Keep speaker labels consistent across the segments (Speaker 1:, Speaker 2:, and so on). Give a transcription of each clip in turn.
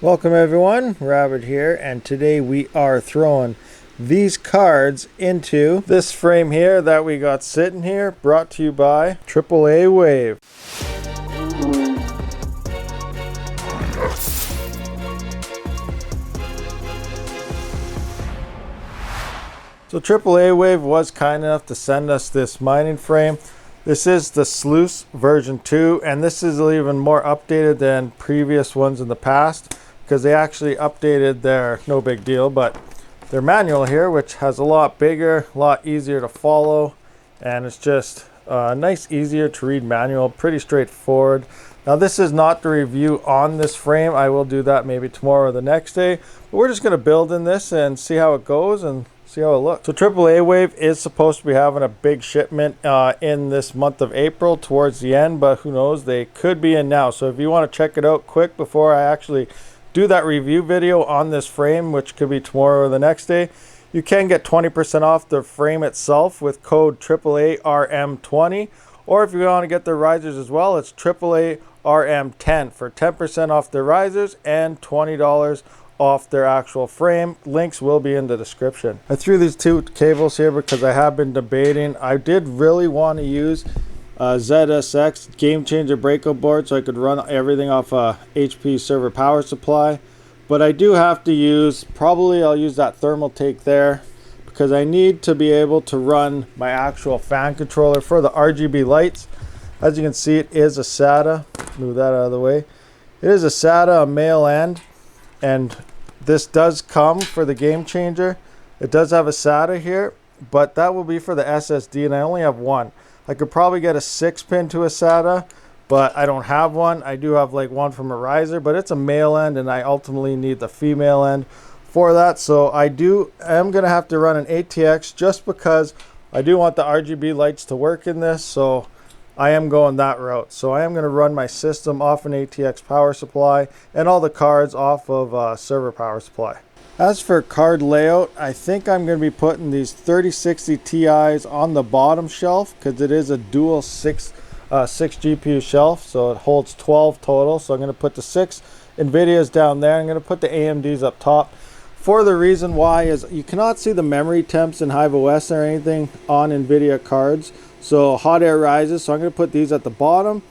Speaker 1: Welcome everyone, Rabid here, and today we are throwing these cards into this frame here that we got sitting here, brought to you by AAAwave. So AAAwave was kind enough to send us this mining frame. This is the Sluice version 2, and this is even more updated than previous ones in the past because they actually updated their, no big deal, but their manual here, which has a lot bigger, a lot easier to follow, and it's just a nice, easier to read manual, pretty straightforward. Now this is not the review on this frame. I will do that maybe tomorrow or the next day, but we're just going to build in this and see how it goes and see how it looks. So AAAwave is supposed to be having a big shipment in this month of April towards the end, but who knows, they could be in now. So if you want to check it out quick before I actually do that review video on this frame, which could be tomorrow or the next day, you can get 20% off the frame itself with code AAARM20, or if you want to get their risers as well, it's AAARM10 for 10% off their risers and $20 off their actual frame. Links will be in the description. I threw these two cables here because I have been debating. I did really want to use ZSX game changer breakout board so I could run everything off a HP server power supply, but I do have to use, probably I'll use that thermal take there because I need to be able to run my actual fan controller for the RGB lights. As you can see, it is a SATA. Move that out of the way. It is a SATA, a male end, and this does come for the game changer. It does have a SATA here, but that will be for the SSD, and I only have one. I could probably get a 6-pin to a SATA, but I don't have one. I do have like one from a riser, but it's a male end, and I ultimately need the female end for that. So I am gonna have to run an ATX just because I do want the RGB lights to work in this. So I am going that route. So I am going to run my system off an ATX power supply and all the cards off of server power supply. As for card layout, I think I'm going to be putting these 3060 Ti's on the bottom shelf because it is a dual 6 GPU shelf, so it holds 12 total. So I'm going to put the 6 NVIDIAs down there. I'm going to put the AMDs up top. For the reason why is you cannot see the memory temps in hiveos or anything on NVIDIA cards. So hot air rises, so I'm going to put these at the bottom,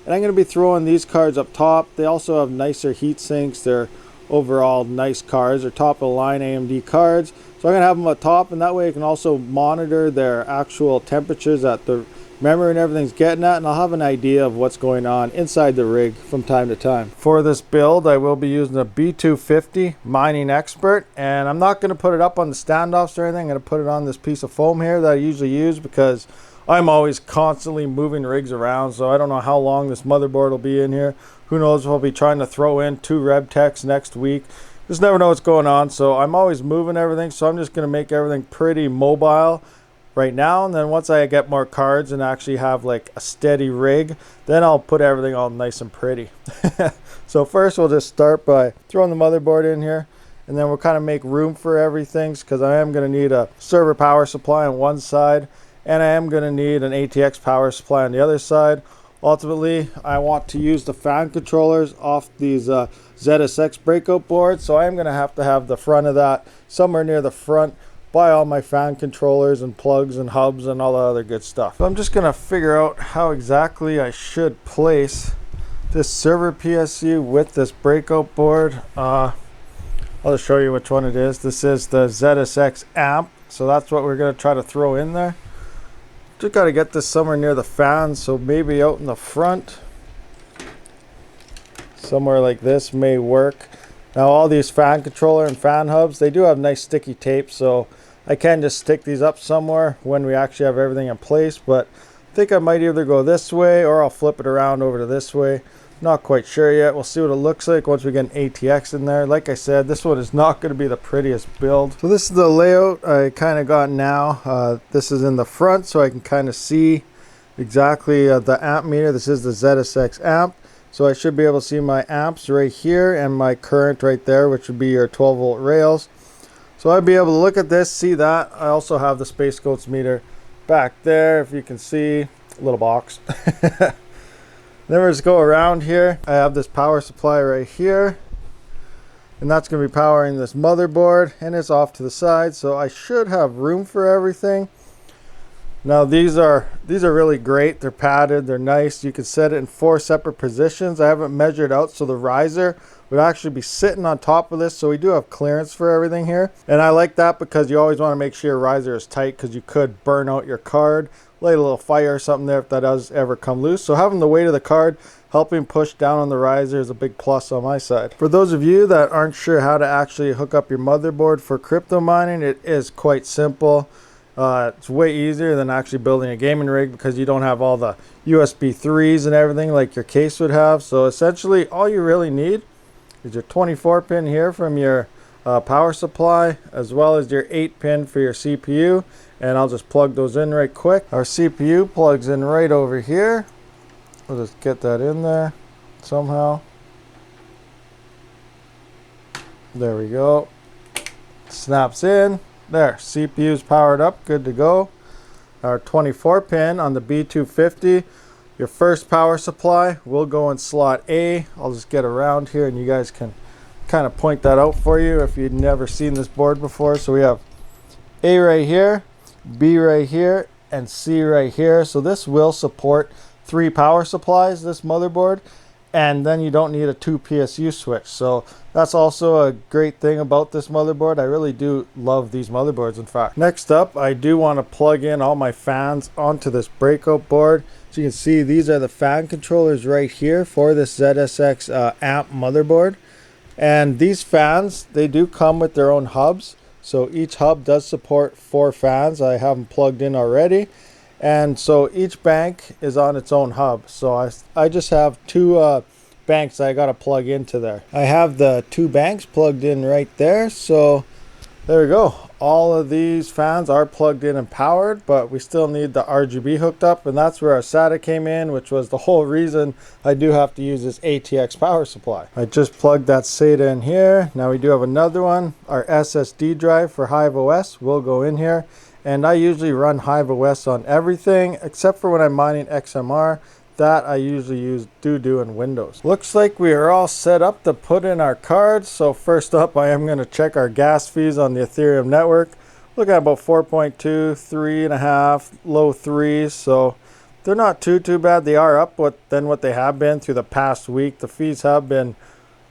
Speaker 1: and I'm going to be throwing these cards up top. They also have nicer heat sinks. They're overall nice cards. They're top of the line AMD cards. So I'm going to have them up top, and that way I can also monitor their actual temperatures that the memory and everything's getting at, and I'll have an idea of what's going on inside the rig from time to time. For this build, I will be using a B250 Mining Expert, and I'm not going to put it up on the standoffs or anything. I'm going to put it on this piece of foam here that I usually use because I'm always constantly moving rigs around, so I don't know how long this motherboard will be in here. Who knows if I'll be trying to throw in 2 RevTechs next week. Just never know what's going on, so I'm always moving everything, so I'm just going to make everything pretty mobile right now, and then once I get more cards and actually have like a steady rig, then I'll put everything all nice and pretty. So first we'll just start by throwing the motherboard in here, and then we'll kind of make room for everything because I am going to need a server power supply on one side, and I am going to need an ATX power supply on the other side. Ultimately, I want to use the fan controllers off these ZSX breakout boards, so I am going to have the front of that somewhere near the front, buy all my fan controllers and plugs and hubs and all the other good stuff. So I'm just going to figure out how exactly I should place this server PSU with this breakout board. I'll just show you which one it is. This is the ZSX amp, so that's what we're going to try to throw in there. Just got to get this somewhere near the fan, so maybe out in the front somewhere like this may work. Now all these fan controller and fan hubs, they do have nice sticky tape, so I can just stick these up somewhere when we actually have everything in place, but I think I might either go this way or I'll flip it around over to this way. Not quite sure yet. We'll see what it looks like once we get an ATX in there. Like I said, this one is not going to be the prettiest build. So this is the layout I kind of got now. This is in the front, so I can kind of see exactly the amp meter. This is the ZSX amp, so I should be able to see my amps right here and my current right there, which would be your 12 volt rails. So I'd be able to look at this, see that. I also have the Space Goats meter back there, if you can see, a little box. Then we just go around here. I have this power supply right here. and that's going to be powering this motherboard, and it's off to the side, so I should have room for everything. Now these are really great. They're padded, they're nice. You can set it in 4 separate positions. I haven't measured out, so the riser would actually be sitting on top of this, so we do have clearance for everything here. And I like that because you always want to make sure your riser is tight, because you could burn out your card, light a little fire or something there if that does ever come loose. So having the weight of the card helping push down on the riser is a big plus on my side. For those of you that aren't sure how to actually hook up your motherboard for crypto mining, it is quite simple. It's way easier than actually building a gaming rig, because you don't have all the USB 3s and everything like your case would have. So essentially all you really need is your 24 pin here from your power supply, as well as your 8 pin for your CPU, and I'll just plug those in right quick. Our CPU plugs in right over here. We'll just get that in there somehow. There we go. Snaps in. There, CPU's powered up, good to go. Our 24 pin on the B250, your first power supply, will go in slot A. I'll just get around here and you guys can kind of point that out for you if you'd never seen this board before. So we have A right here, B right here, and C right here. So this will support 3 power supplies, this motherboard, and then you don't need a 2 PSU switch. So that's also a great thing about this motherboard. I really do love these motherboards, in fact. Next up, I do want to plug in all my fans onto this breakout board. So you can see these are the fan controllers right here for this ZSX amp motherboard. And these fans, they do come with their own hubs. So each hub does support 4 fans. I have them plugged in already. And so each bank is on its own hub. So I just have 2 banks I got to plug into there. I have the 2 banks plugged in right there. So there we go. All of these fans are plugged in and powered, but we still need the RGB hooked up, and that's where our SATA came in, which was the whole reason I do have to use this ATX power supply. I just plugged that SATA in here. Now we do have another one. Our SSD drive for hiveos will go in here. And I usually run hiveos on everything except for when I'm mining XMR. That I usually use do in Windows. Looks like we are all set up to put in our cards. So first up, I am going to check our gas fees on the Ethereum network. Look at about 4.2, 3.5, low 3s. So they're not too bad. They are up than what they have been through the past week. The fees have been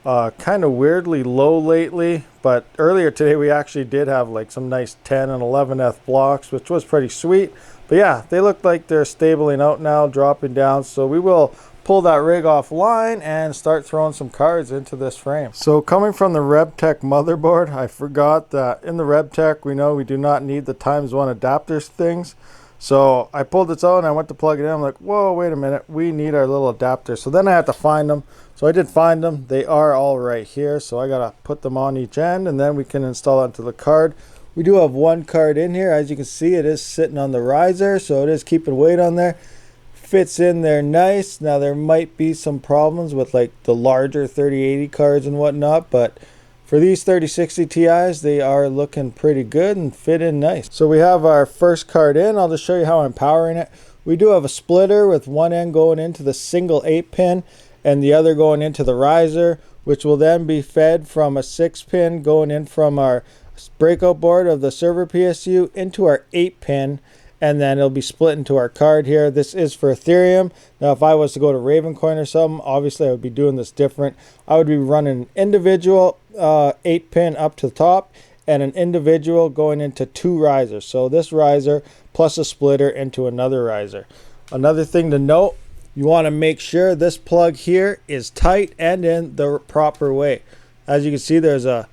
Speaker 1: kind of weirdly low lately, but earlier today we actually did have like some nice 10 and 11th blocks, which was pretty sweet. But yeah, they look like they're stabling out now, dropping down. So we will pull that rig offline and start throwing some cards into this frame. So coming from the RebTech motherboard, I forgot that in the RebTech we know we do not need the ×1 adapters things. So I pulled this out and I went to plug it in. I'm like, whoa, wait a minute, we need our little adapters. So then I had to find them. So I did find them. They are all right here. So I gotta put them on each end and then we can install it into the card. We do have 1 card in here. As you can see, it is sitting on the riser, so it is keeping weight on there. Fits in there nice. Now there might be some problems with like the larger 3080 cards and whatnot, but for these 3060 Ti's, they are looking pretty good and fit in nice. So we have our first card in. I'll just show you how I'm powering it. We do have a splitter with one end going into the single 8 pin and the other going into the riser, which will then be fed from a 6 pin going in from our breakout board of the server PSU into our 8 pin, and then it'll be split into our card here. This is for Ethereum. Now if I was to go to Ravencoin or something, obviously I would be doing this different. I would be running an individual 8 pin up to the top and an individual going into 2 risers. So this riser plus a splitter into another riser. Another thing to note, you want to make sure this plug here is tight and in the proper way. As you can see, there's a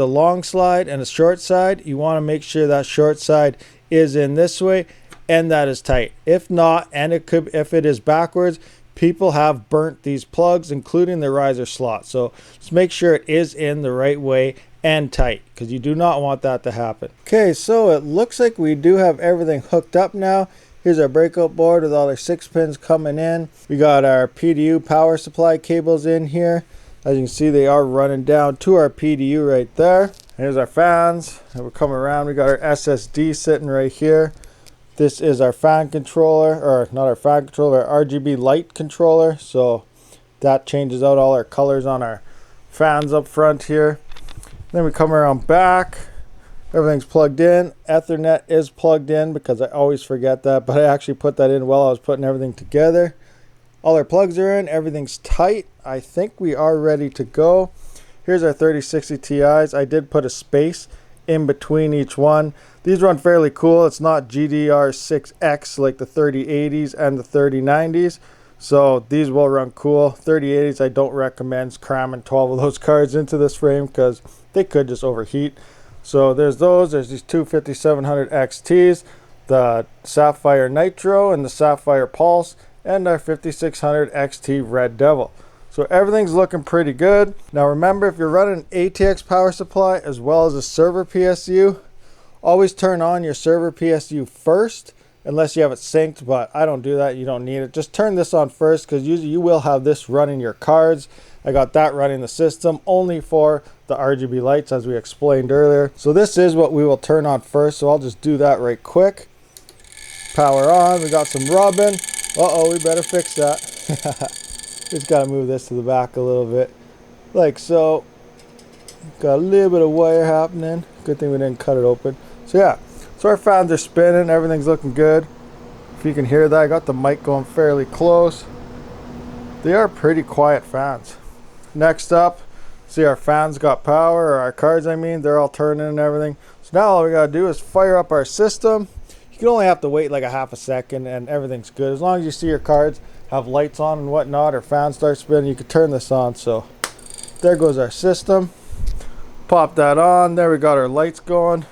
Speaker 1: long slide and a short side. You want to make sure that short side is in this way and that is tight. If not, and if it is backwards, people have burnt these plugs, including the riser slot. So just make sure it is in the right way and tight, because you do not want that to happen. Okay, so it looks like we do have everything hooked up now. Here's our breakout board with all our 6 pins coming in. We got our PDU power supply cables in here. As you can see, they are running down to our PDU right there. Here's our fans. And we're coming around. We got our SSD sitting right here. This is our fan controller, or not our fan controller, our RGB light controller. So that changes out all our colors on our fans up front here. Then we come around back. Everything's plugged in. Ethernet is plugged in because I always forget that, but I actually put that in while I was putting everything together. All our plugs are in. Everything's tight. I think we are ready to go. Here's our 3060 Ti's. I did put a space in between each one. These run fairly cool. It's not GDR6X like the 3080s and the 3090s. So these will run cool. 3080s I don't recommend cramming 12 of those cards into this frame because they could just overheat. So there's those. There's these two 5700 XTs, the Sapphire Nitro and the Sapphire Pulse, and our 5600 XT Red Devil. So everything's looking pretty good. Now remember, if you're running an ATX power supply as well as a server PSU, always turn on your server PSU first, unless you have it synced, but I don't do that. You don't need it. Just turn this on first because usually you will have this running your cards. I got that running the system only for the RGB lights as we explained earlier. So this is what we will turn on first. So I'll just do that right quick. Power on. We got some rubbing. Uh-oh, we better fix that. Just got to move this to the back a little bit. Like so. Got a little bit of wire happening. Good thing we didn't cut it open. So yeah. So our fans are spinning. Everything's looking good. If you can hear that, I got the mic going fairly close. They are pretty quiet fans. Next up, see our fans got power, or our cards I mean, they're all turning and everything. So now all we gotta do is fire up our system. You can only have to wait like a half a second and everything's good. As long as you see your cards have lights on and whatnot, or fans start spinning, you can turn this on. So there goes our system. Pop that on. There we got our lights going.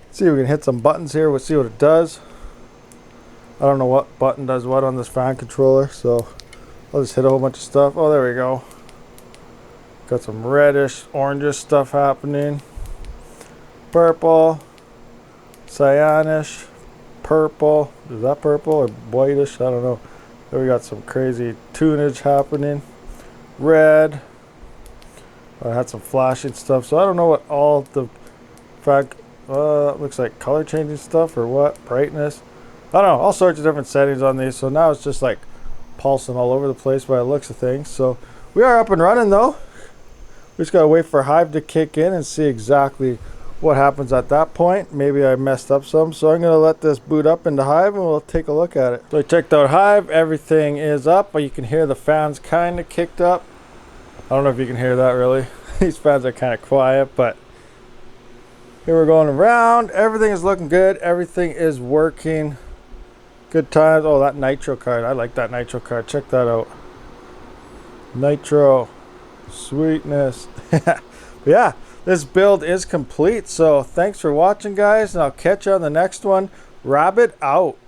Speaker 1: Let's see if we can hit some buttons here. We'll see what it does. I don't know what button does what on this fan controller, so I'll just hit a whole bunch of stuff. Oh, there we go. Got some reddish, orangish stuff happening. Purple, cyanish, purple. Is that purple or whitish? I don't know. Then we got some crazy tunage happening. Red. I had some flashing stuff, so I don't know what all the looks like color changing stuff or what. Brightness. I don't know. All sorts of different settings on these. So now it's just like pulsing all over the place by the looks of things. So we are up and running though. We just gotta wait for Hive to kick in and see exactly what happens at that point. Maybe I messed up some, so I'm gonna let this boot up into Hive and we'll take a look at it. So I checked out Hive. Everything is up, but you can hear the fans kind of kicked up. I don't know if you can hear that really. These fans are kind of quiet, but here we're going around. Everything is looking good. Everything is working. Good times. Oh, that Nitro card. I like that Nitro card. Check that out. Nitro. Sweetness. But yeah, this build is complete. So thanks for watching, guys. And I'll catch you on the next one. Rabid out.